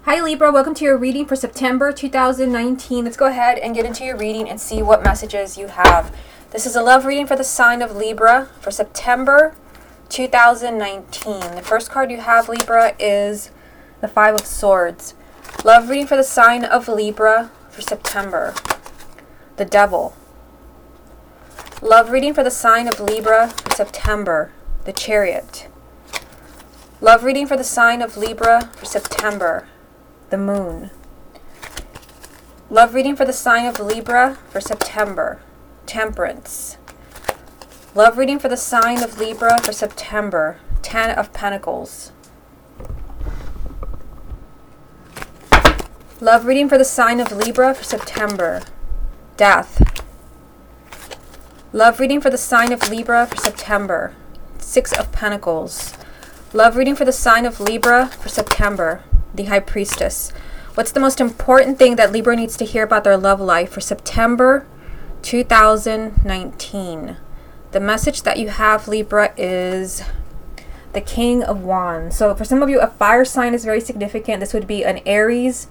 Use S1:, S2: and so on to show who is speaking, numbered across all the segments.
S1: Hi Libra, welcome to your reading for September 2019. Let's go ahead and get into your reading and see what messages you have. This is a love reading for the sign of Libra for September 2019. The first card you have, Libra, is the Five of Swords. Love reading for the sign of Libra for September. The Devil. Love reading for the sign of Libra for September. The Chariot. Love reading for the sign of Libra for September. The Moon. Love reading for the sign of Libra for September. Temperance. Love reading for the sign of Libra for September. Ten of Pentacles. Love reading for the sign of Libra for September. Death. Love reading for the sign of Libra for September. Six of Pentacles. Love reading for the sign of Libra for September. The High Priestess. What's the most important thing that Libra needs to hear about their love life for September 2019? The message that you have, Libra, is the King of Wands. So for some of you, a fire sign is very significant. This would be an Aries,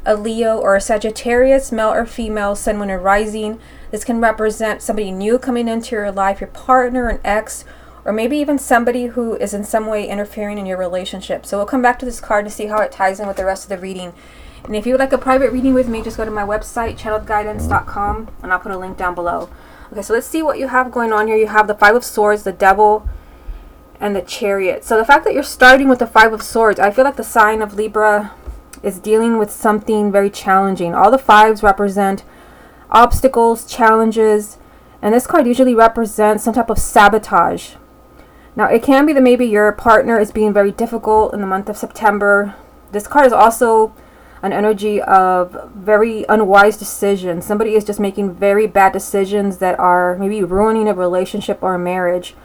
S1: a Leo, or a Sagittarius, male or female, sun, moon, or rising. This can represent somebody new coming into your life, your partner, an ex, or maybe even somebody who is in some way interfering in your relationship. So we'll come back to this card to see how it ties in with the rest of the reading. And if you would like a private reading with me, just go to my website, channeledguidance.com, and I'll put a link down below. Okay, so let's see what you have going on here. You have the Five of Swords, the Devil, and the Chariot. So the fact that you're starting with the Five of Swords, I feel like the sign of Libra is dealing with something very challenging. All the fives represent obstacles, challenges, and this card usually represents some type of sabotage. Now, it can be that maybe your partner is being very difficult in the month of September. This card is also an energy of very unwise decisions. Somebody is just making very bad decisions that are maybe ruining a relationship or a marriage.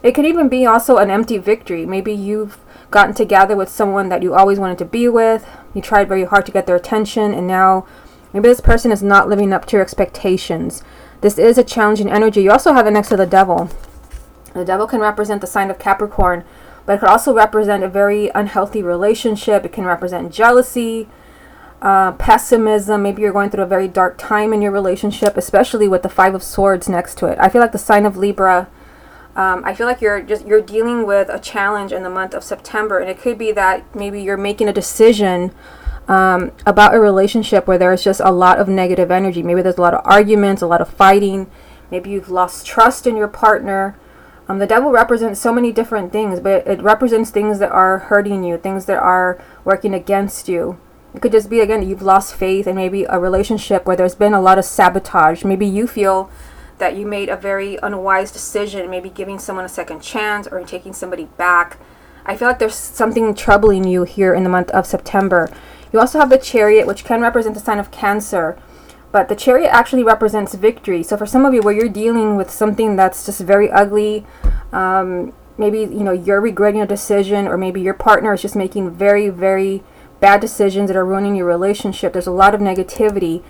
S1: It could even be also an empty victory. Maybe you've gotten together with someone that you always wanted to be with. You tried very hard to get their attention, and now maybe this person is not living up to your expectations. This is a challenging energy. You also have it next to the Devil. The Devil can represent the sign of Capricorn, but it could also represent a very unhealthy relationship. It can represent jealousy, pessimism. Maybe you're going through a very dark time in your relationship, especially with the Five of Swords next to it. I feel like the sign of Libra, I feel like you're dealing with a challenge in the month of September, and it could be that maybe you're making a decision about a relationship where there's just a lot of negative energy. Maybe there's a lot of arguments, a lot of fighting. Maybe you've lost trust in your partner. The Devil represents so many different things, but it represents things that are hurting you, things that are working against you. It could just be, again, you've lost faith in maybe a relationship where there's been a lot of sabotage. Maybe you feel that you made a very unwise decision, maybe giving someone a second chance or taking somebody back. I feel like there's something troubling you here in the month of September. You also have the Chariot, which can represent the sign of Cancer. But the Chariot actually represents victory. So for some of you, where you're dealing with something that's just very ugly, maybe you're regretting a decision, or maybe your partner is just making very, very bad decisions that are ruining your relationship. There's a lot of negativity.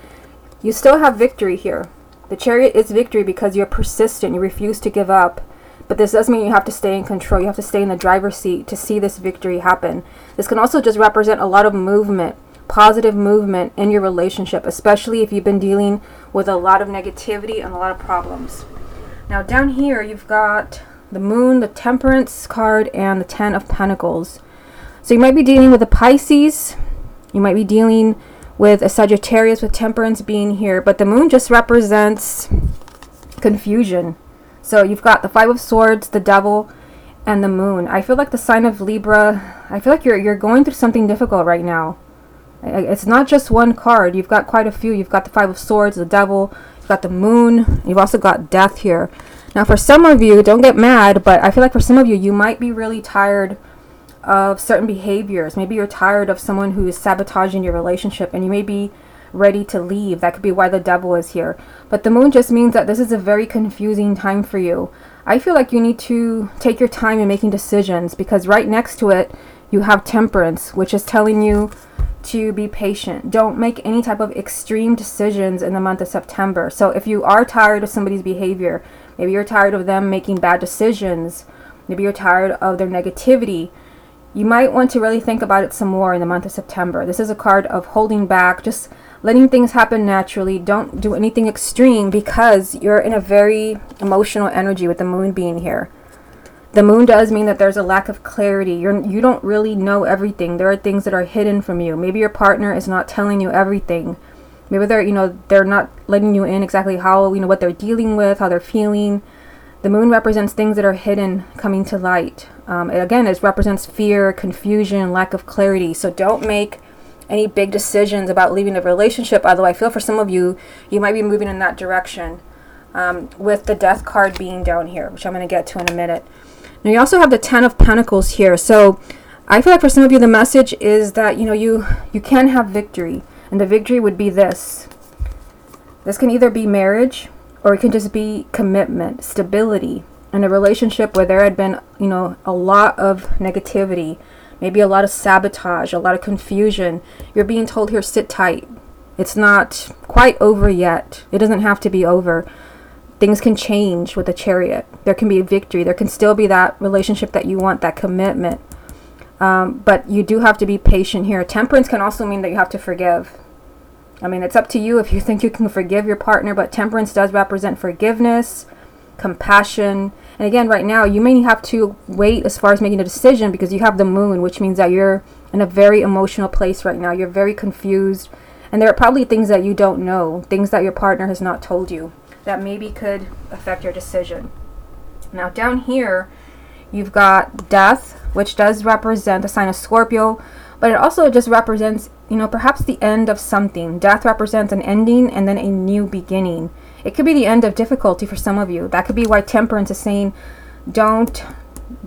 S1: You still have victory here. The Chariot is victory because you're persistent. You refuse to give up. But this does mean you have to stay in control. You have to stay in the driver's seat to see this victory happen. This can also just represent a lot of movement. Positive movement in your relationship, especially if you've been dealing with a lot of negativity and a lot of problems. Now down here you've got the Moon, the Temperance card, and the Ten of Pentacles. So you might be dealing with a Pisces, you might be dealing with a Sagittarius, with Temperance being here, but the Moon just represents confusion. So you've got the Five of Swords, the Devil, and the Moon. I feel like the sign of Libra, I feel like you're going through something difficult right now. It's not just one card. You've got quite a few. You've got the Five of Swords, the Devil, you've got the Moon, you've also got Death here. Now for some of you, don't get mad, but I feel like for some of you, you might be really tired of certain behaviors. Maybe you're tired of someone who is sabotaging your relationship, and you may be ready to leave. That could be why the Devil is here. But the Moon just means that this is a very confusing time for you. I feel like you need to take your time in making decisions, because right next to it, you have Temperance, which is telling you to be patient. Don't make any type of extreme decisions in the month of September. So if you are tired of somebody's behavior, maybe you're tired of them making bad decisions, maybe you're tired of their negativity, you might want to really think about it some more in the month of September. This is a card of holding back, just letting things happen naturally. Don't do anything extreme because you're in a very emotional energy with the moon being here. The moon does mean that there's a lack of clarity. You don't really know everything. There are things that are hidden from you. Maybe your partner is not telling you everything. Maybe they're not letting you in exactly how, what they're dealing with, how they're feeling. The moon represents things that are hidden coming to light. Again, it represents fear, confusion, lack of clarity. So don't make any big decisions about leaving a relationship. Although I feel for some of you, you might be moving in that direction with the Death card being down here, which I'm going to get to in a minute. Now you also have the Ten of Pentacles here. So I feel like for some of you, the message is that, you can have victory. And the victory would be this. This can either be marriage, or it can just be commitment, stability, in a relationship where there had been, a lot of negativity, maybe a lot of sabotage, a lot of confusion. You're being told here, sit tight. It's not quite over yet. It doesn't have to be over. Things can change with the Chariot. There can be a victory. There can still be that relationship that you want, that commitment. But you do have to be patient here. Temperance can also mean that you have to forgive. I mean, it's up to you if you think you can forgive your partner, but temperance does represent forgiveness, compassion. And again, right now, you may have to wait as far as making a decision because you have the moon, which means that you're in a very emotional place right now. You're very confused. And there are probably things that you don't know, things that your partner has not told you that maybe could affect your decision. Now, down here, you've got Death, which does represent the sign of Scorpio, but it also just represents, perhaps the end of something. Death represents an ending and then a new beginning. It could be the end of difficulty for some of you. That could be why Temperance is saying, don't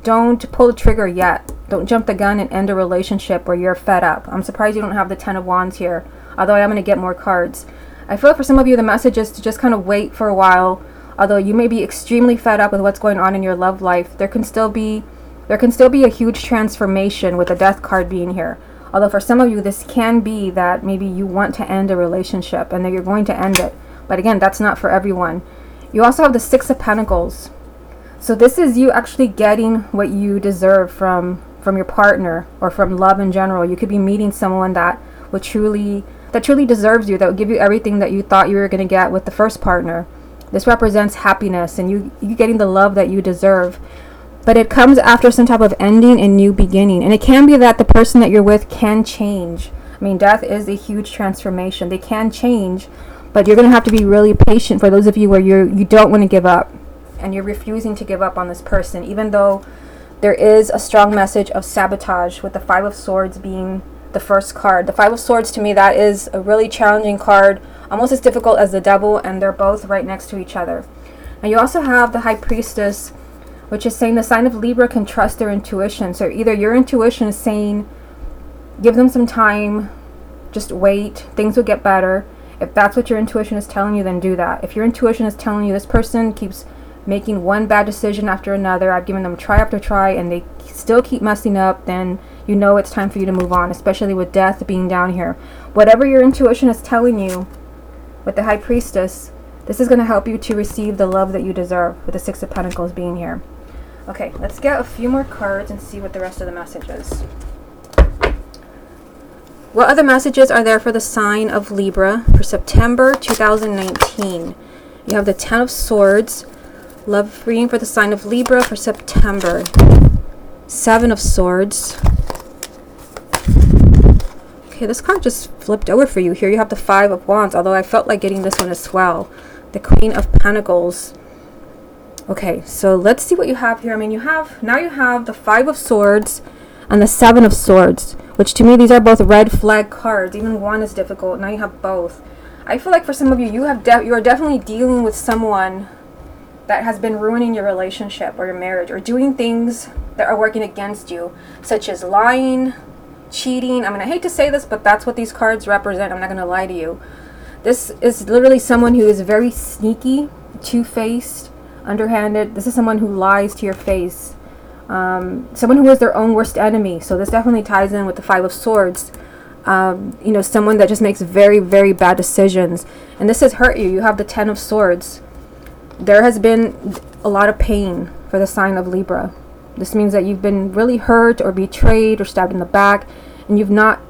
S1: pull the trigger yet. Don't jump the gun and end a relationship where you're fed up. I'm surprised you don't have the Ten of Wands here, although I am going to get more cards. I feel for some of you, the message is to just kind of wait for a while. Although you may be extremely fed up with what's going on in your love life, there can still be a huge transformation with the Death card being here. Although for some of you, this can be that maybe you want to end a relationship and that you're going to end it. But again, that's not for everyone. You also have the Six of Pentacles. So this is you actually getting what you deserve from your partner or from love in general. You could be meeting someone that truly deserves you, that will give you everything that you thought you were going to get with the first partner. This represents happiness and you getting the love that you deserve. But it comes after some type of ending and new beginning. And it can be that the person that you're with can change. I mean, Death is a huge transformation. They can change, but you're going to have to be really patient for those of you where you don't want to give up. And you're refusing to give up on this person, even though there is a strong message of sabotage with the Five of Swords being the first card. The Five of Swords, to me, that is a really challenging card, almost as difficult as the Devil, and they're both right next to each other. And you also have the High Priestess, which is saying the sign of Libra can trust their intuition. So either your intuition is saying, give them some time, just wait, things will get better. If that's what your intuition is telling you, then do that. If your intuition is telling you this person keeps making one bad decision after another, I've given them try after try, and they still keep messing up, then you know it's time for you to move on, especially with Death being down here. Whatever your intuition is telling you with the High Priestess, this is going to help you to receive the love that you deserve with the Six of Pentacles being here. Okay, let's get a few more cards and see what the rest of the message is. What other messages are there for the sign of Libra for September 2019? You have the Ten of Swords. Love reading for the sign of Libra for September. Seven of Swords. Okay, this card just flipped over for you. Here you have the Five of Wands, although I felt like getting this one as well. The Queen of Pentacles. Okay, so let's see what you have here. I mean, you have the Five of Swords and the Seven of Swords, which to me, these are both red flag cards. Even one is difficult. Now you have both. I feel like for some of you, you are definitely dealing with someone that has been ruining your relationship or your marriage, or doing things that are working against you, such as lying, cheating. I mean, I hate to say this, but that's what these cards represent. I'm not going to lie to you. This is literally someone who is very sneaky, two-faced, underhanded. This is someone who lies to your face. Someone who is their own worst enemy. So this definitely ties in with the Five of Swords. Someone that just makes very, very bad decisions. And this has hurt you. You have the Ten of Swords. There has been a lot of pain for the sign of Libra. This means that you've been really hurt or betrayed or stabbed in the back, and you've not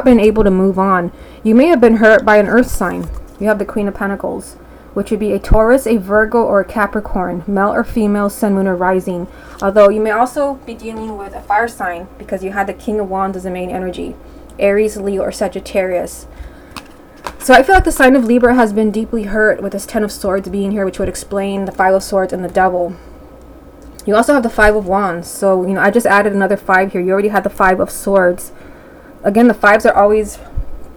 S1: been able to move on. You may have been hurt by an earth sign. You have the Queen of Pentacles, which would be a Taurus, a Virgo, or a Capricorn, male or female, sun, moon, or rising. Although you may also be dealing with a fire sign because you had the King of Wands as the main energy, Aries, Leo, or Sagittarius. So I feel like the sign of Libra has been deeply hurt with this Ten of Swords being here, which would explain the Five of Swords and the Devil. You also have the Five of Wands. So, you know, I just added another 5 here. You already had the Five of Swords. Again, the fives are always,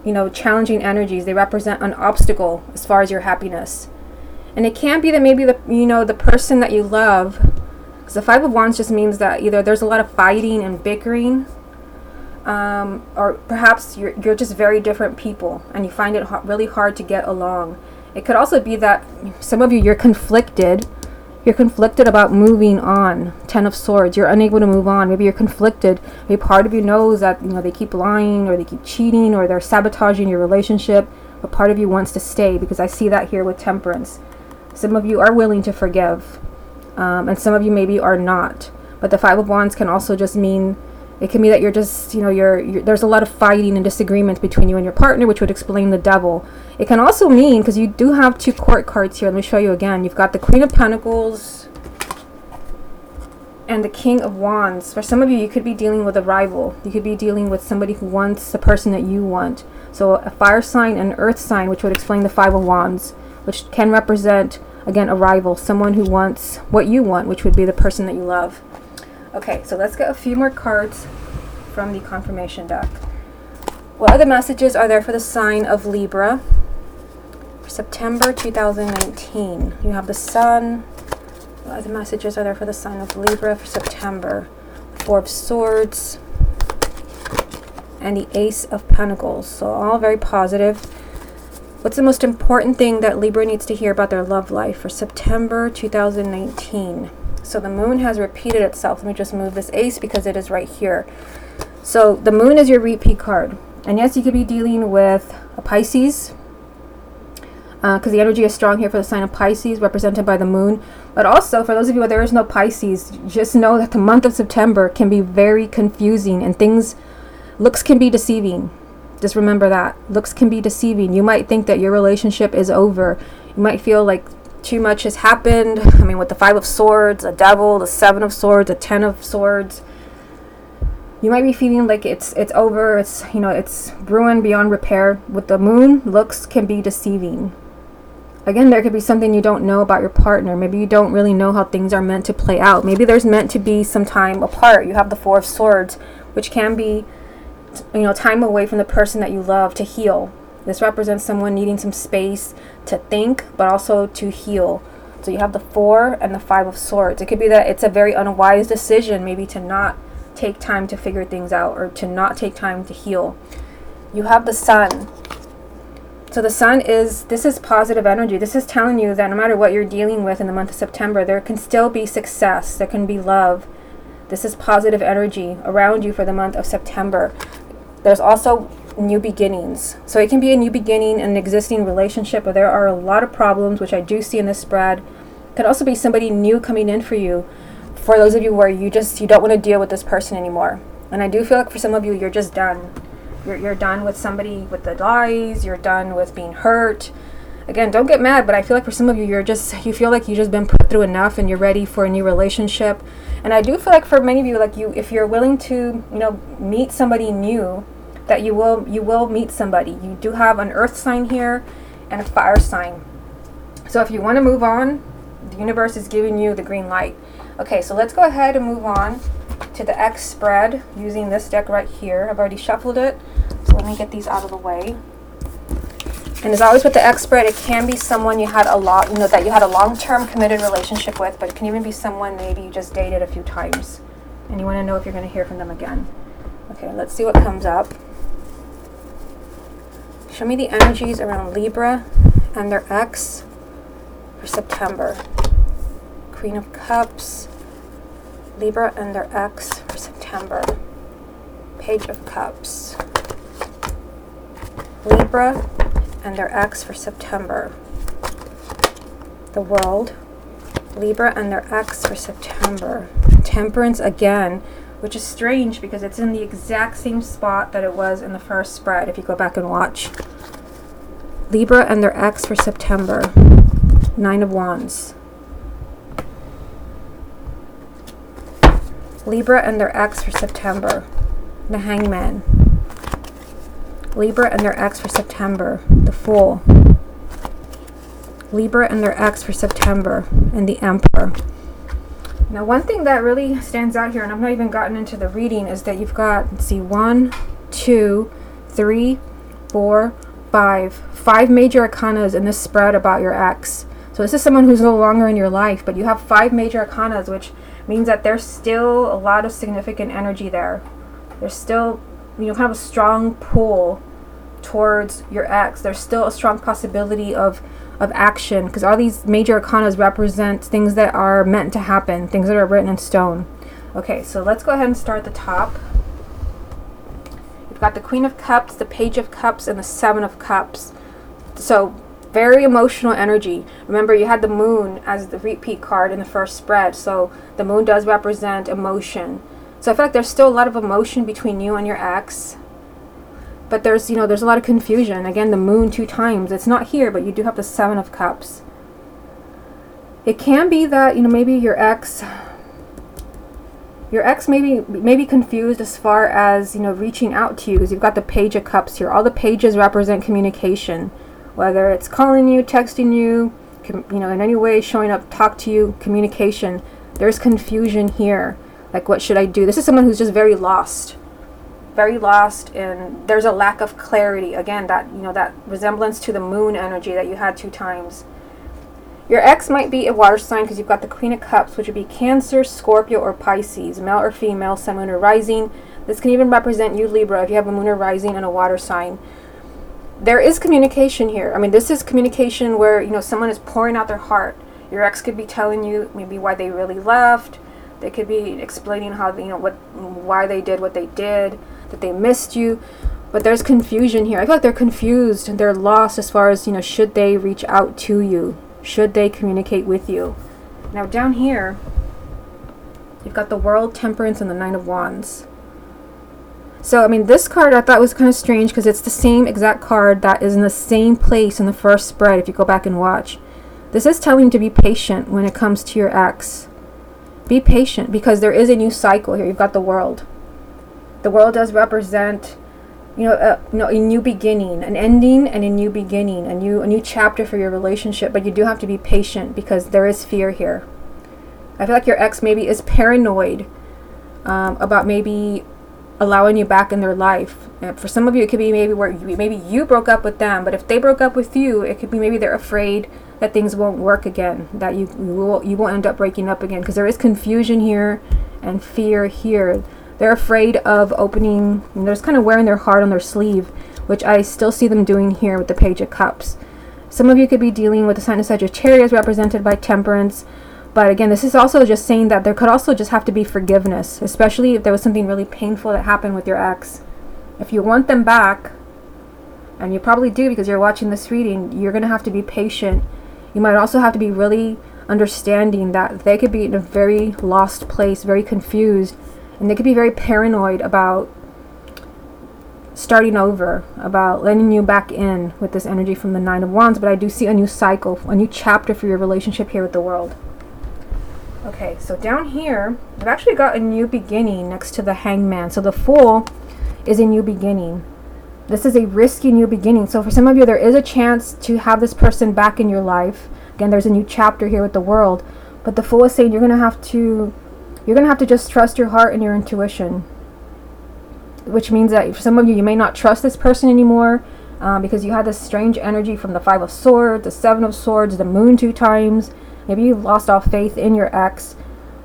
S1: you know, challenging energies. They represent an obstacle as far as your happiness. And it can be that maybe the person that you love, because the Five of Wands just means that either there's a lot of fighting and bickering, or perhaps you're just very different people and you find it really hard to get along. It could also be that some of you, you're conflicted about moving on. Ten of Swords, you're unable to move on. Maybe you're conflicted. Maybe part of you knows that, you know, they keep lying or they keep cheating or they're sabotaging your relationship, but part of you wants to stay, because I see that here with Temperance. Some of you are willing to forgive, and some of you maybe are not. But the Five of Wands can also just mean, it can be that you're just, you know, there's a lot of fighting and disagreements between you and your partner, which would explain the Devil. It can also mean, because you do have 2 court cards here, let me show you again. You've got the Queen of Pentacles and the King of Wands. For some of you, you could be dealing with a rival. You could be dealing with somebody who wants the person that you want. So a fire sign and earth sign, which would explain the Five of Wands, which can represent, again, a rival, someone who wants what you want, which would be the person that you love. Okay, so let's get a few more cards from the confirmation deck. What other messages are there for the sign of Libra for September 2019? You have the Sun. What other messages are there for the sign of Libra for September? Four of Swords and the Ace of Pentacles. So all very positive. What's the most important thing that Libra needs to hear about their love life for September 2019? So the Moon has repeated itself. Let me just move this Ace because it is right here. So the Moon is your repeat card. And yes, you could be dealing with a Pisces, because the energy is strong here for the sign of Pisces, represented by the Moon. But also, for those of you where there is no Pisces, just know that the month of September can be very confusing, and looks can be deceiving. Just remember that. Looks can be deceiving. You might think that your relationship is over. You might feel like too much has happened. I mean, with the Five of Swords, the Devil, the Seven of Swords, the Ten of Swords, you might be feeling like it's over. It's, you know, it's ruined beyond repair. With the Moon, looks can be deceiving. Again, there could be something you don't know about your partner. Maybe you don't really know how things are meant to play out. Maybe there's meant to be some time apart. You have the Four of Swords, which can be, you know, time away from the person that you love to heal. This represents someone needing some space to think, but also to heal. So you have the Four and the Five of Swords. It could be that it's a very unwise decision, maybe to not take time to figure things out, or to not take time to heal. You have the Sun. So the Sun this is positive energy. This is telling you that no matter what you're dealing with in the month of September, there can still be success. There can be love. This is positive energy around you for the month of September. There's also new beginnings. So it can be a new beginning in an existing relationship, but there are a lot of problems, which I do see in this spread. It could also be somebody new coming in for you. For those of you where you don't want to deal with this person anymore. And I do feel like for some of you, you're just done. You're done with somebody with the lies. You're done with being hurt. Again, don't get mad, but I feel like for some of you, you feel like you've just been put through enough and you're ready for a new relationship. And I do feel like for many of you, like if you're willing to, you know, meet somebody new, that you will meet somebody. You do have an earth sign here and a fire sign. So if you want to move on, the universe is giving you the green light. Okay, so let's go ahead and move on to the X spread using this deck right here. I've already shuffled it, so let me get these out of the way. And as always with the X spread, it can be someone that you had a long-term committed relationship with, but it can even be someone maybe you just dated a few times and you want to know if you're going to hear from them again. Okay, let's see what comes up. Show me the energies around Libra and their ex for September. Queen of Cups, Libra and their ex for September. Page of Cups, Libra and their ex for September. The World, Libra and their ex for September. Temperance again, which is strange because it's in the exact same spot that it was in the first spread, if you go back and watch. Libra and their ex for September. 9 of Wands. Libra and their ex for September. The Hangman. Libra and their ex for September. The Fool. Libra and their ex for September. And the Emperor. Now, one thing that really stands out here, and I've not even gotten into the reading, is that you've got, let's see, 1, 2, 3, 4, 5 major arcanas in this spread about your ex. So this is someone who's no longer in your life, but you have 5 major arcanas, which means that there's still a lot of significant energy there. There's still, kind of a strong pull towards your ex. There's still a strong possibility of action, because all these major arcanas represent things that are meant to happen, things that are written in stone. Okay, so let's go ahead and start at the top. You've got the Queen of Cups, the Page of Cups, and the Seven of Cups. So very emotional energy. Remember, you had the Moon as the repeat card in the first spread, so the Moon does represent emotion. So I feel like there's still a lot of emotion between you and your ex. But there's a lot of confusion. Again, the Moon 2 times. It's not here, but you do have the Seven of Cups. It can be that, maybe your ex may be confused as far as, reaching out to you, because you've got the Page of Cups here. All the pages represent communication. Whether it's calling you, texting you, in any way showing up, talk to you, communication. There's confusion here. Like, what should I do? This is someone who's just very lost. Very lost, and there's a lack of clarity. Again, that that resemblance to the Moon energy that you had 2 times. Your ex might be a water sign, because you've got the Queen of Cups, which would be Cancer, Scorpio, or Pisces, male or female, sun, moon, or rising. This can even represent you, Libra, if you have a moon or rising and a water sign. There is communication here. I mean, this is communication where someone is pouring out their heart. Your ex could be telling you maybe why they really left. They could be explaining how why they did what they did, that they missed you. But there's confusion here. I feel like they're confused and they're lost as far as should they reach out to you, should they communicate with you. Now down here you've got the World, Temperance, and the 9 of Wands. So I mean, this card I thought was kind of strange, because it's the same exact card that is in the same place in the first spread, if you go back and watch. This is telling you to be patient when it comes to your ex. Be patient, because there is a new cycle here. You've got the World. The World does represent, a new beginning, an ending and a new beginning, a new chapter for your relationship. But you do have to be patient, because there is fear here. I feel like your ex maybe is paranoid about maybe allowing you back in their life. And for some of you, it could be maybe you broke up with them, but if they broke up with you, it could be maybe they're afraid that things won't work again, that you won't end up breaking up again, because there is confusion here and fear here. They're afraid of opening, they're just kind of wearing their heart on their sleeve, which I still see them doing here with the Page of Cups. Some of you could be dealing with the sign of Sagittarius, represented by Temperance. But again, this is also just saying that there could also just have to be forgiveness, especially if there was something really painful that happened with your ex. If you want them back, and you probably do because you're watching this reading, you're going to have to be patient. You might also have to be really understanding that they could be in a very lost place, very confused, and they could be very paranoid about starting over, about letting you back in with this energy from the 9 of Wands. But I do see a new cycle, a new chapter for your relationship here with the World. Okay, so down here, we've actually got a new beginning next to the Hangman. So the Fool is a new beginning. This is a risky new beginning. So for some of you, there is a chance to have this person back in your life. Again, there's a new chapter here with the World. But the Fool is saying you're going to have to just trust your heart and your intuition. Which means that for some of you, you may not trust this person anymore, because you had this strange energy from the 5 of Swords, the 7 of Swords, the Moon 2 times. Maybe you've lost all faith in your ex.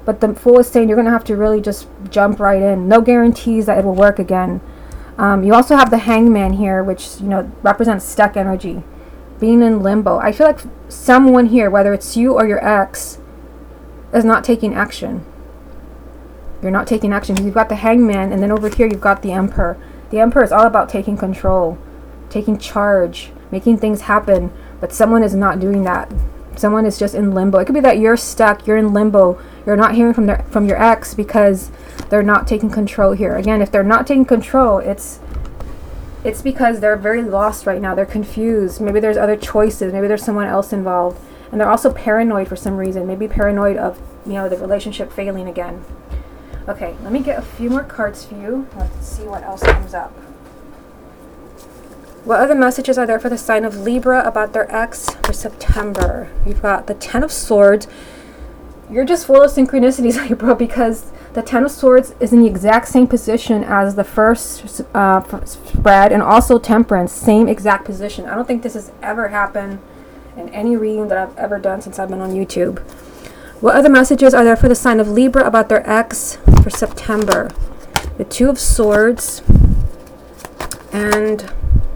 S1: But the Fool is saying you're going to have to really just jump right in. No guarantees that it will work again. You also have the Hangman here, which represents stuck energy, being in limbo. I feel like someone here, whether it's you or your ex, is not taking action. You're not taking action because you've got the Hangman, and then over here you've got the Emperor. The Emperor is all about taking control, taking charge, making things happen, but someone is not doing that. Someone is just in limbo. It could be that you're stuck, you're in limbo, You're not hearing from your ex because they're not taking control here. Again, if they're not taking control, it's because they're very lost right now. They're confused. Maybe there's other choices. Maybe there's someone else involved. And they're also paranoid for some reason. Maybe paranoid of, you know, the relationship failing again. Okay, let me get a few more cards for you. Let's see what else comes up. What other messages are there for the sign of Libra about their ex for September? You've got the Ten of Swords. You're just full of synchronicities, Libra, because the Ten of Swords is in the exact same position as the first spread, and also Temperance, same exact position. I don't think this has ever happened in any reading that I've ever done since I've been on YouTube. What other messages are there for the sign of Libra about their ex for September? The Two of Swords and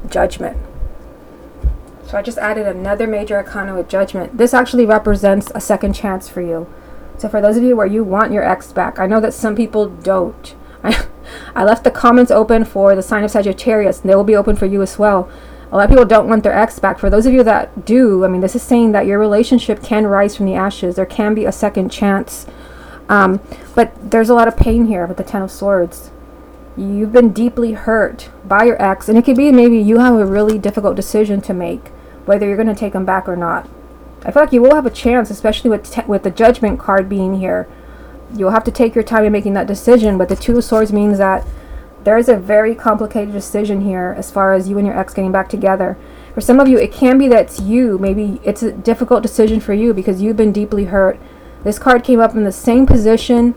S1: Judgment. So I just added another major arcana with Judgment. This actually represents a second chance for you. So for those of you where you want your ex back, I know that some people don't. I left the comments open for the sign of Sagittarius, and they will be open for you as well. A lot of people don't want their ex back. For those of you that do, I mean, this is saying that your relationship can rise from the ashes. There can be a second chance. But there's a lot of pain here with the Ten of Swords. You've been deeply hurt by your ex, and it could be maybe you have a really difficult decision to make, whether you're going to take them back or not. I feel like you will have a chance, especially with the Judgment card being here. You'll have to take your time in making that decision, but the Two of Swords means that there is a very complicated decision here as far as you and your ex getting back together. For some of you, it can be that it's you. Maybe it's a difficult decision for you because you've been deeply hurt. This card came up in the same position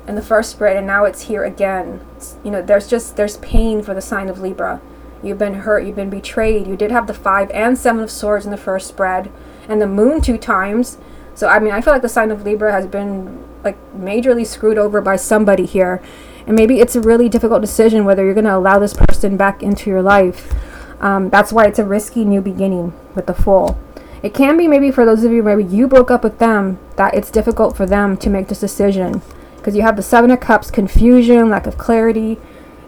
S1: in the first spread, and now it's here again. You know, there's pain for the sign of Libra. You've been hurt. You've been betrayed. You did have the 5 and 7 of Swords in the first spread, and the Moon 2 times. So I mean, I feel like the sign of Libra has been like majorly screwed over by somebody here, and maybe it's a really difficult decision whether you're going to allow this person back into your life. That's why it's a risky new beginning with the Fool. It can be maybe for those of you maybe you broke up with them, that it's difficult for them to make this decision, because you have the 7 of Cups, confusion, lack of clarity,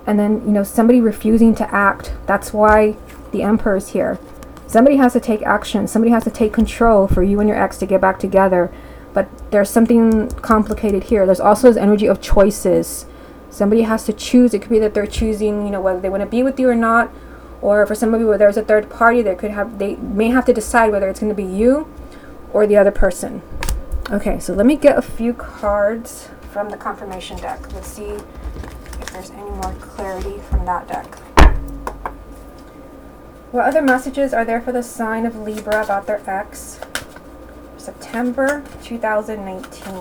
S1: and then, you know, somebody refusing to act. That's why the Emperor is here. Somebody has to take action. Somebody has to take control for you and your ex to get back together. But there's something complicated here. There's also this energy of choices. Somebody has to choose. It could be that they're choosing, you know, whether they want to be with you or not. Or for some of you where there's a third party, they may have to decide whether it's going to be you or the other person. Okay, so let me get a few cards from the confirmation deck. Let's see if there's any more clarity from that deck. What other messages are there for the sign of Libra about their ex? September 2019.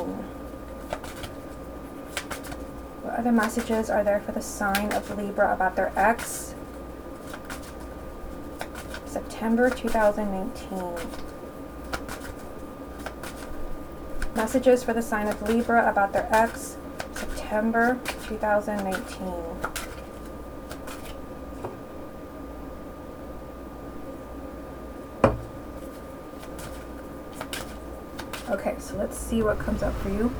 S1: What other messages are there for the sign of Libra about their ex? September 2019. Messages for the sign of Libra about their ex, September 2019. Okay, so let's see what comes up for you.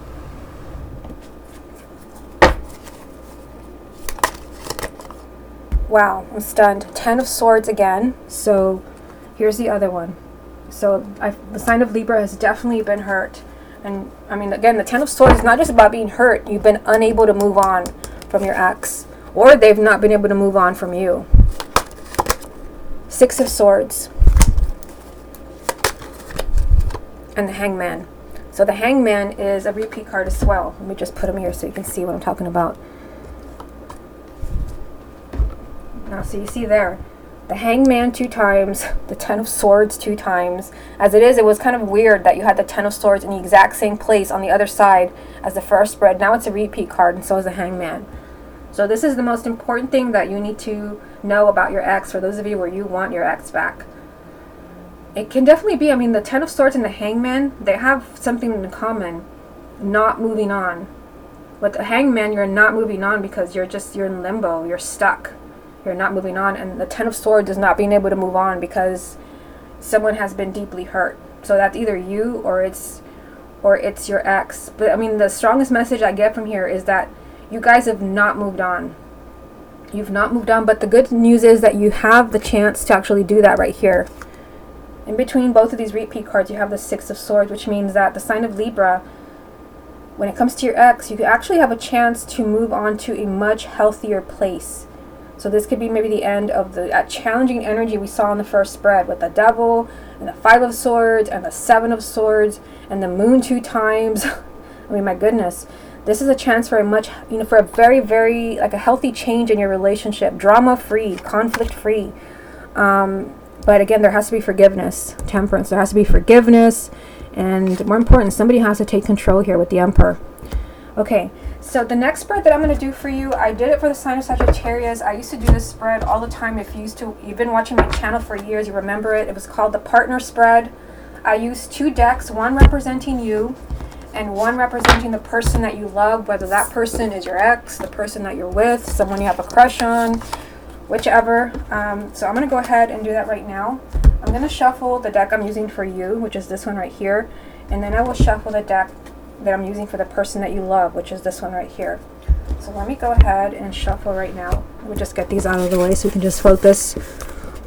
S1: Wow, I'm stunned. 10 of Swords again. So here's the other one. So the sign of Libra has definitely been hurt. And I mean, again, the 10 of Swords is not just about being hurt. You've been unable to move on from your ex, or they've not been able to move on from you. 6 of Swords. And the Hangman. So the Hangman is a repeat card as well. Let me just put them here so you can see what I'm talking about. Now, so you see there, the Hangman 2 times, the 10 of Swords 2 times. As it is, it was kind of weird that you had the 10 of Swords in the exact same place on the other side as the first spread. Now it's a repeat card, and so is the Hangman. So this is the most important thing that you need to know about your ex, for those of you where you want your ex back. It can definitely be, I mean, the 10 of Swords and the Hangman, they have something in common. Not moving on. With the Hangman, you're not moving on because you're in limbo. You're stuck. You're not moving on. And the 10 of Swords is not being able to move on because someone has been deeply hurt. So that's either you or it's your ex. But I mean, the strongest message I get from here is that you guys have not moved on. You've not moved on, but the good news is that you have the chance to actually do that right here. In between both of these repeat cards, you have the 6 of Swords, which means that the sign of Libra, when it comes to your ex, you actually have a chance to move on to a much healthier place. So this could be maybe the end of that challenging energy we saw in the first spread with the Devil and the Five of Swords and the Seven of Swords and the Moon 2 times. I mean, my goodness. This is a chance for a much, for a very, very, like a healthy change in your relationship. Drama-free, conflict-free. But again, there has to be forgiveness. Temperance. There has to be forgiveness. And more important, somebody has to take control here with the Emperor. Okay, so the next spread that I'm going to do for you, I did it for the sign of Sagittarius. I used to do this spread all the time. If you've been watching my channel for years, you remember it. It was called the partner spread. I used 2 decks, one representing you and one representing the person that you love, whether that person is your ex, the person that you're with, someone you have a crush on, whichever. So I'm going to go ahead and do that right now. I'm going to shuffle the deck I'm using for you, which is this one right here, and then I will shuffle the deck that I'm using for the person that you love, which is this one right here. So let me go ahead and shuffle right now. We'll just get these out of the way so we can just focus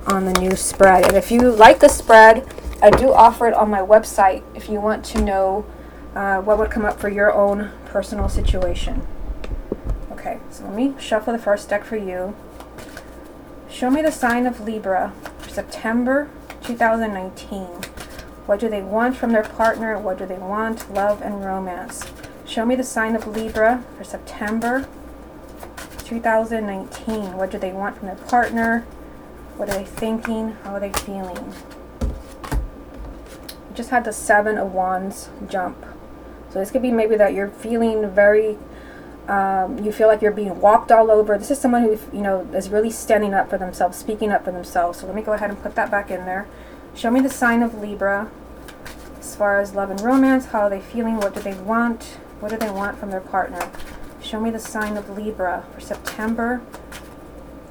S1: on the new spread. And if you like the spread, I do offer it on my website if you want to know what would come up for your own personal situation. Okay, so let me shuffle the first deck for you. Show me the sign of Libra for September 2019. What do they want from their partner? What do they want? Love and romance. Show me the sign of Libra for September 2019. What do they want from their partner? What are they thinking? How are they feeling? We just had the 7 of Wands jump. So this could be maybe that you're feeling very, you feel like you're being walked all over. This is someone who, is really standing up for themselves, speaking up for themselves. So let me go ahead and put that back in there. Show me the sign of Libra as far as love and romance. How are they feeling? What do they want? What do they want from their partner? Show me the sign of Libra for September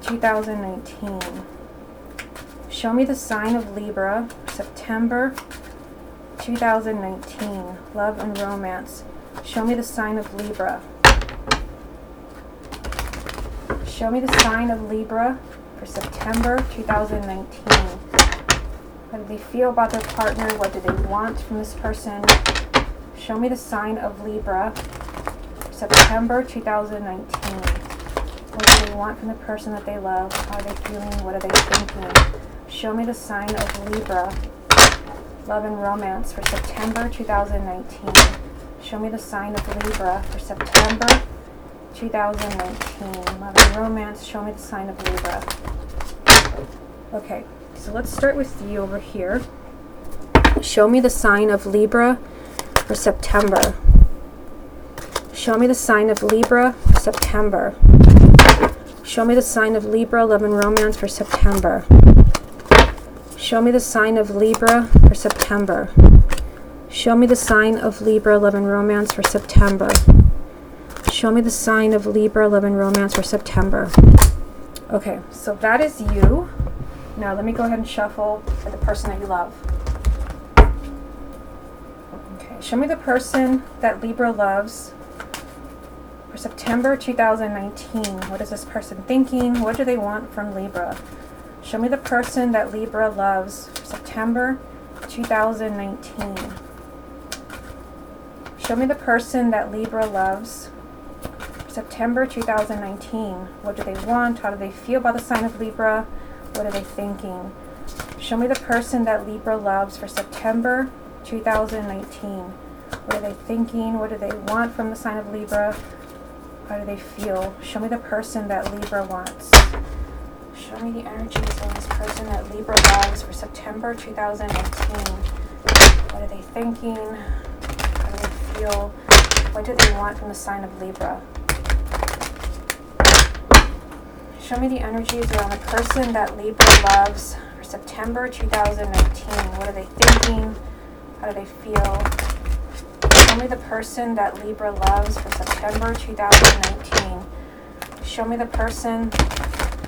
S1: 2019. Show me the sign of Libra for September 2019. Love and romance. Show me the sign of Libra. Show me the sign of Libra for September 2019. How do they feel about their partner? What do they want from this person? Show me the sign of Libra for September 2019. What do they want from the person that they love? How are they feeling? What are they thinking? Show me the sign of Libra, love and romance for September 2019. Show me the sign of Libra for September 2019. Love and romance. Show me the sign of Libra. Okay. So let's start with you over here. Show me the sign of Libra for September. Show me the sign of Libra for September. Show me the sign of Libra, love and romance for September. Show me the sign of Libra for September. Show me the sign of Libra, love and romance for September. Show me the sign of Libra, love and romance for September. Okay, so that is you. Now let me go ahead and shuffle for the person that you love. Okay, show me the person that Libra loves for September 2019. What is this person thinking? What do they want from Libra? Show me the person that Libra loves for September 2019. Show me the person that Libra loves for September 2019. What do they want? How do they feel about the sign of Libra? What are they thinking? Show me the person that Libra loves for September 2019. What are they thinking? What do they want from the sign of Libra? How do they feel? Show me the person that Libra wants. Show me the energies of this person that Libra loves for September 2019. What are they thinking? How do they feel? What do they want from the sign of Libra? Show me the energies around the person that Libra loves for September 2019. What are they thinking? How do they feel? Show me the person that Libra loves for September 2019. Show me the person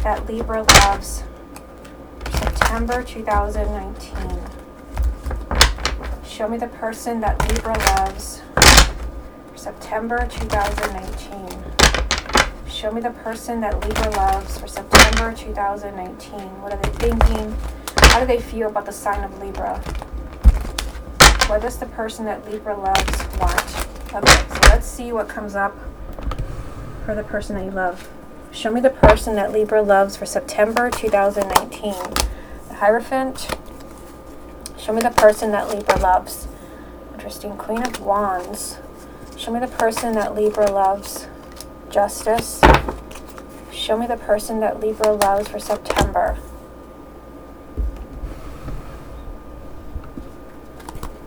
S1: that Libra loves for September 2019. Show me the person that Libra loves for September 2019. Show me the person that Libra loves for September 2019. What are they thinking? How do they feel about the sign of Libra? What does the person that Libra loves want? Okay, so let's see what comes up for the person that you love. Show me the person that Libra loves for September 2019. The Hierophant. Show me the person that Libra loves. Interesting. Queen of Wands. Show me the person that Libra loves. Justice. Show me the person that Libra loves for September.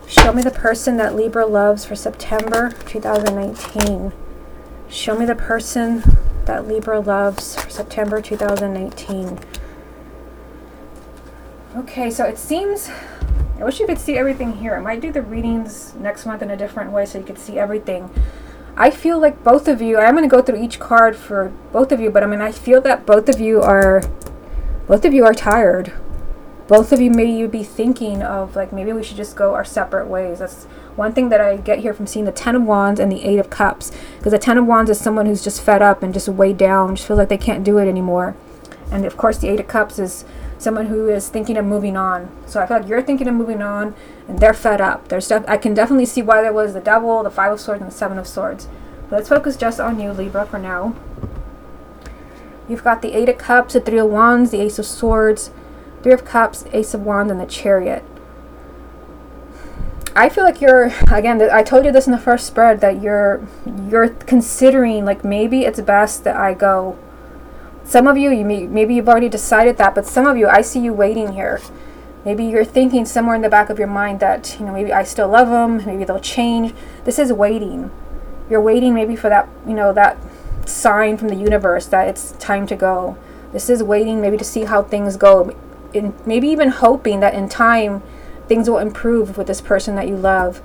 S1: Show me the person that Libra loves for September 2019. Show me the person that Libra loves for September 2019. Okay, so it seems, I wish you could see everything here. I might do the readings next month in a different way so you could see everything. I feel like both of you, I'm going to go through each card for both of you, but I mean, I feel that both of you are tired. Both of you may be thinking of, like, maybe we should just go our separate ways. That's one thing that I get here from seeing the Ten of Wands and the Eight of Cups. Because the Ten of Wands is someone who's just fed up and just weighed down, just feel like they can't do it anymore. And of course, the Eight of Cups is someone who is thinking of moving on. So I feel like you're thinking of moving on and they're fed up. I can definitely see why there was the Devil, the Five of Swords, and the Seven of Swords. But let's focus just on you, Libra, for now. You've got the Eight of Cups, the Three of Wands, the Ace of Swords, Three of Cups, Ace of Wands, and the Chariot. I feel like you're, again, I told you this in the first spread, that you're considering, like, maybe it's best that I go. Some of you, maybe you've already decided that, but some of you, I see you waiting here. Maybe you're thinking somewhere in the back of your mind that, you know, maybe I still love them, maybe they'll change. This is waiting. You're waiting maybe for that, you know, that sign from the universe that it's time to go. This is waiting maybe to see how things go. Maybe even hoping that in time things will improve with this person that you love.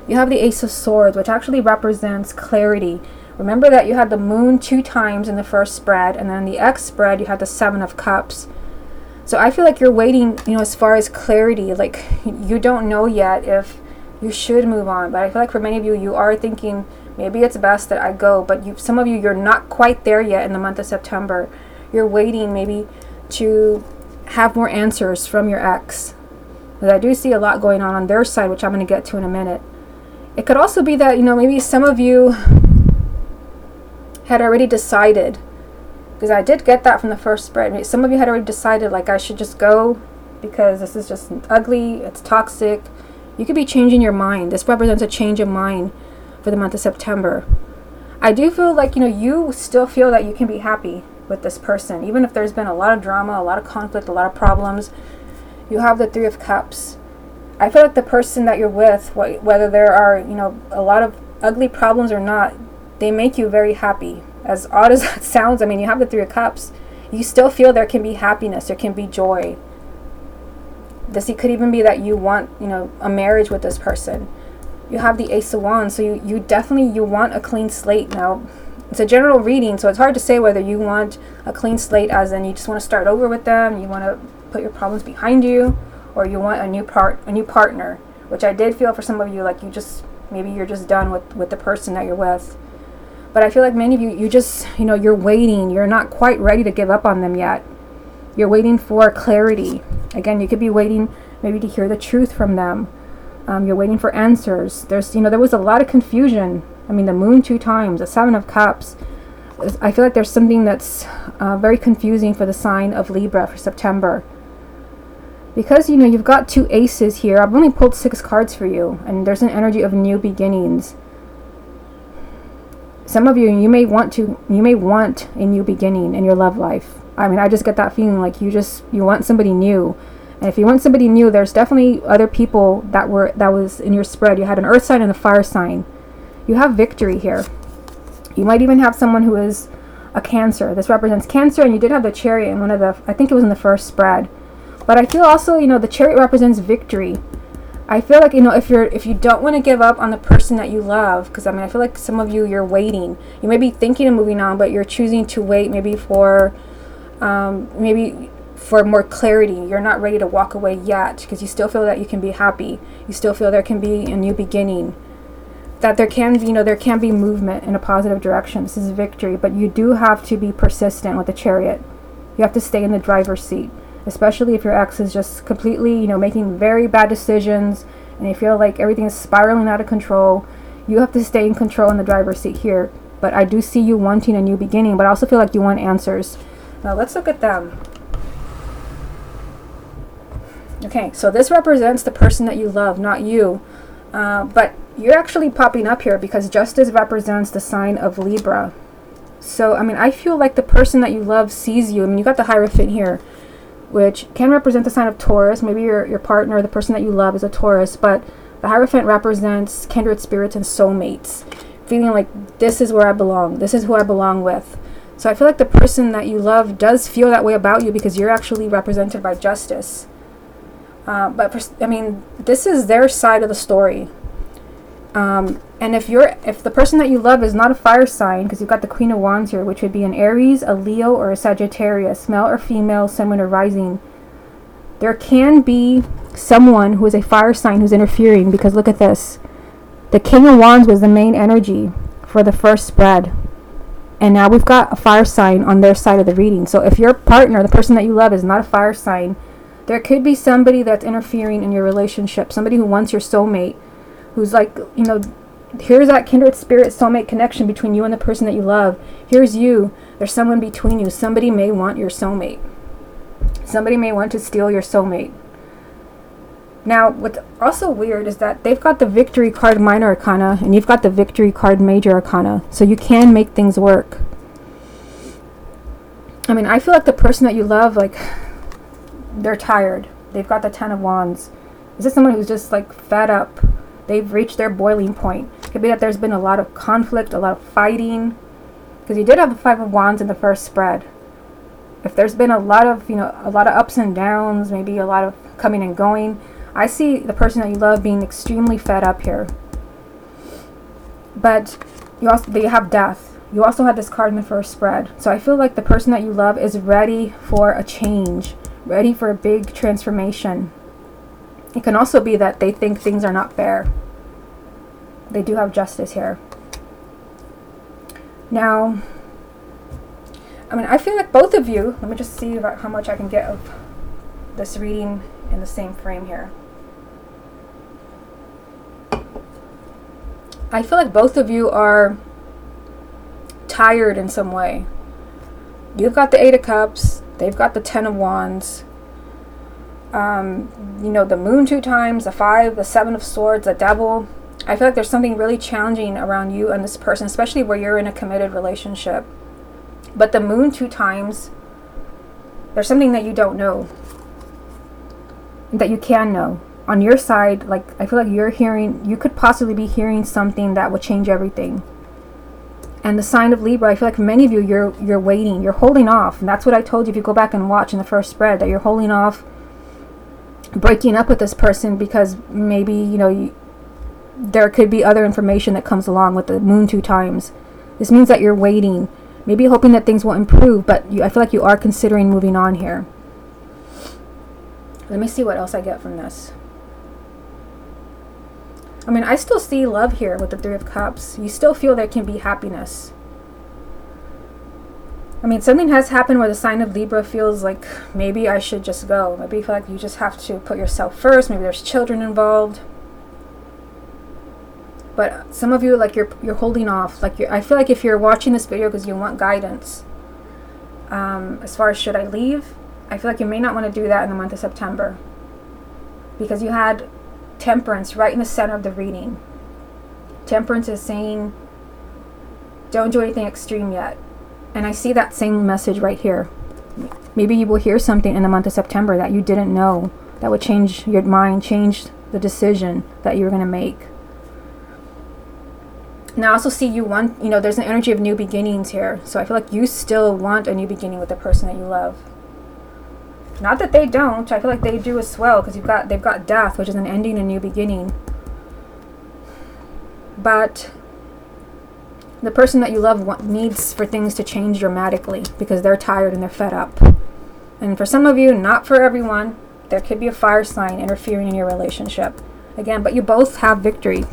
S1: You have the Ace of Swords, which actually represents clarity. Remember that you had the Moon 2 times in the first spread, and then in the X spread you had the Seven of Cups. So I feel like you're waiting, you know, as far as clarity. Like, you don't know yet if you should move on, but I feel like for many of you, you are thinking maybe it's best that I go. But some of you, you're not quite there yet in the month of September. You're waiting maybe to have more answers from your ex. But I do see a lot going on their side, which I'm going to get to in a minute. It could also be that, you know, maybe some of you had already decided, because I did get that from the first spread. Some of you had already decided, like, I should just go because this is just ugly, it's toxic. You could be changing your mind. This represents a change of mind for the month of September. I do feel like, you know, you still feel that you can be happy with this person, even if there's been a lot of drama, a lot of conflict, a lot of problems. You have the Three of Cups. I feel like the person that you're with, whether there are, you know, a lot of ugly problems or not, they make you very happy. As odd as that sounds, I mean, you have the Three of Cups. You still feel there can be happiness, there can be joy. It could even be that you want, you know, a marriage with this person. You have the Ace of Wands, so you definitely want a clean slate. Now, it's a general reading, so it's hard to say whether you want a clean slate as in you just want to start over with them, you want to put your problems behind you, or you want a new partner, which I did feel for some of you, like maybe you're just done with the person that you're with. But I feel like many of you, you know, you're waiting. You're not quite ready to give up on them yet. You're waiting for clarity. Again, you could be waiting maybe to hear the truth from them. You're waiting for answers. There was a lot of confusion. I mean, the Moon 2 times, the Seven of Cups. I feel like there's something that's very confusing for the sign of Libra for September. Because, you know, you've got 2 aces here. I've only pulled 6 cards for you, and there's an energy of new beginnings. Some of you, you may want a new beginning in your love life. I mean, I just get that feeling like you want somebody new. And if you want somebody new, there's definitely other people that was in your spread. You had an earth sign and a fire sign. You have victory here. You might even have someone who is a Cancer. This represents Cancer, and you did have the Chariot in I think it was in the first spread. But I feel also, you know, the Chariot represents victory. I feel like, you know, if you don't want to give up on the person that you love, because I mean, I feel like some of you, you're waiting. You may be thinking of moving on, but you're choosing to wait maybe for more clarity. You're not ready to walk away yet because you still feel that you can be happy. You still feel there can be a new beginning. That there can be movement in a positive direction. This is victory, but you do have to be persistent with the Chariot. You have to stay in the driver's seat, especially if your ex is just completely, you know, making very bad decisions and you feel like everything is spiraling out of control. You have to stay in control in the driver's seat here. But I do see you wanting a new beginning, but I also feel like you want answers. Now let's look at them. Okay, so this represents the person that you love, not you. But you're actually popping up here because justice represents the sign of Libra. So, I mean, I feel like the person that you love sees you. I mean, you got the Hierophant here, which can represent the sign of Taurus. Maybe your partner, the person that you love, is a Taurus. But the Hierophant represents kindred spirits and soulmates. Feeling like this is where I belong. This is who I belong with. So I feel like the person that you love does feel that way about you because you're actually represented by justice. I mean, this is their side of the story. And if the person that you love is not a fire sign, because you've got the Queen of Wands here, which would be an Aries, a Leo, or a Sagittarius, male or female, sun, moon, or rising, there can be someone who is a fire sign who's interfering, because look at this. The King of Wands was the main energy for the first spread. And now we've got a fire sign on their side of the reading. So if your partner, the person that you love, is not a fire sign, there could be somebody that's interfering in your relationship. Somebody who wants your soulmate. Who's like, you know, here's that kindred spirit soulmate connection between you and the person that you love. Here's you. There's someone between you. Somebody may want your soulmate. Somebody may want to steal your soulmate. Now, what's also weird is that they've got the Victory card Minor Arcana, and you've got the Victory card Major Arcana. So you can make things work. I mean, I feel like the person that you love, like, they're tired. They've got the Ten of Wands. Is this someone who's just, like, fed up? They've reached their boiling point. It could be that there's been a lot of conflict, a lot of fighting. Because you did have the Five of Wands in the first spread. If there's been a lot of, you know, a lot of ups and downs, maybe a lot of coming and going, I see the person that you love being extremely fed up here. But they have death. You also had this card in the first spread. So I feel like the person that you love is ready for a change, ready for a big transformation. It can also be that they think things are not fair. They do have justice here. Now, I mean, I feel like both of you, let me just see about how much I can get of this reading in the same frame here. I feel like both of you are tired in some way. You've got the Eight of Cups. They've got the Ten of Wands. You know, the Moon 2 times, the Five, the Seven of Swords, the Devil. I feel like there's something really challenging around you and this person, especially where you're in a committed relationship. But the Moon 2 times, there's something that you don't know, that you can know. On your side, like, I feel like you could possibly be hearing something that will change everything. And the sign of Libra, I feel like for many of you, you're waiting, you're holding off. And that's what I told you if you go back and watch in the first spread, that you're holding off breaking up with this person because maybe, you know, there could be other information that comes along with the Moon 2 times. This means that you're waiting, maybe hoping that things will improve, but I feel like you are considering moving on here. Let me see what else I get from this. I mean, I still see love here with the Three of Cups. You still feel there can be happiness. I mean, something has happened where the sign of Libra feels like maybe I should just go. Maybe you feel like you just have to put yourself first. Maybe there's children involved. But some of you, like, you're holding off. Like, I feel like if you're watching this video because you want guidance, as far as should I leave, I feel like you may not want to do that in the month of September. Because you had Temperance right in the center of the reading. Temperance is saying, don't do anything extreme yet. And I see that same message right here. Maybe you will hear something in the month of September that you didn't know, that would change your mind, change the decision that you were going to make. Now I also see you want, you know, there's an energy of new beginnings here. So I feel like you still want a new beginning with the person that you love. Not that they don't. I feel like they do as well, because they've got death, which is an ending, a new beginning. But the person that you love needs for things to change dramatically because they're tired and they're fed up. And for some of you, not for everyone, there could be a fire sign interfering in your relationship. Again, but you both have victory.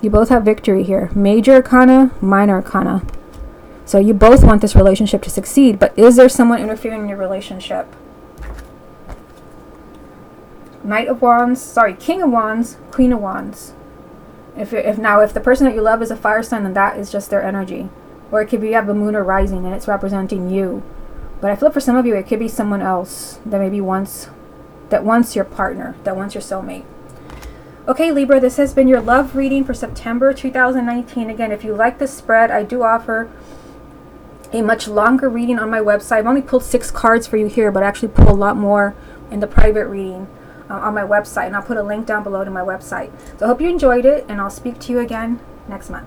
S1: You both have victory here. Major Arcana, Minor Arcana. So you both want this relationship to succeed, but is there someone interfering in your relationship? Knight of Wands, sorry, King of Wands, Queen of Wands. If the person that you love is a fire sign, then that is just their energy. Or it could be you have a moon or rising and it's representing you. But I feel for some of you, it could be someone else that maybe wants your partner, that wants your soulmate. Okay, Libra, this has been your love reading for September 2019. Again, if you like this spread, I do offer a much longer reading on my website. I've only pulled 6 cards for you here, but I actually pull a lot more in the private reading on my website. And I'll put a link down below to my website. So I hope you enjoyed it, and I'll speak to you again next month.